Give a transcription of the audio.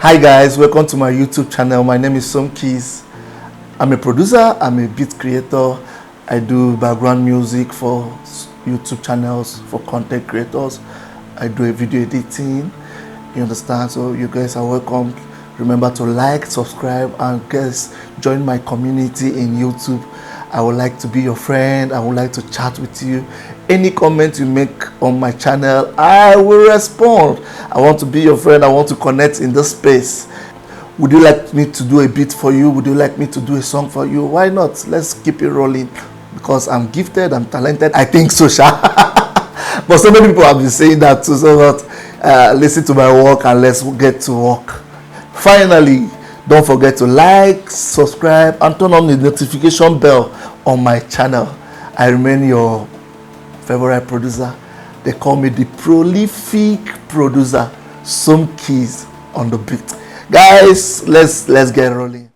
Hi guys, welcome to my YouTube channel. My name is Somkeyz. I'm a producer, I'm a beat creator. I do background music for YouTube channels, for content creators. I do a video editing, you understand? So you guys are welcome. Remember to like, subscribe, and guys, join my community in YouTube. I would like to be your friend. I would like to chat with you. Any comment you make on my channel, I will respond. I want to be your friend. I want to connect in this space. Would you like me to do a beat for you? Would you like me to do a song for you? Why not? Let's keep it rolling, because I'm gifted, I'm talented. I think so, Sha. But so many people have been saying that too. So that listen to my work and let's get to work. Finally, don't forget to like, subscribe, and turn on the notification bell on my channel. I remain your favorite producer. They call me the prolific producer, Somkeyz on the beat. Guys, let's get rolling.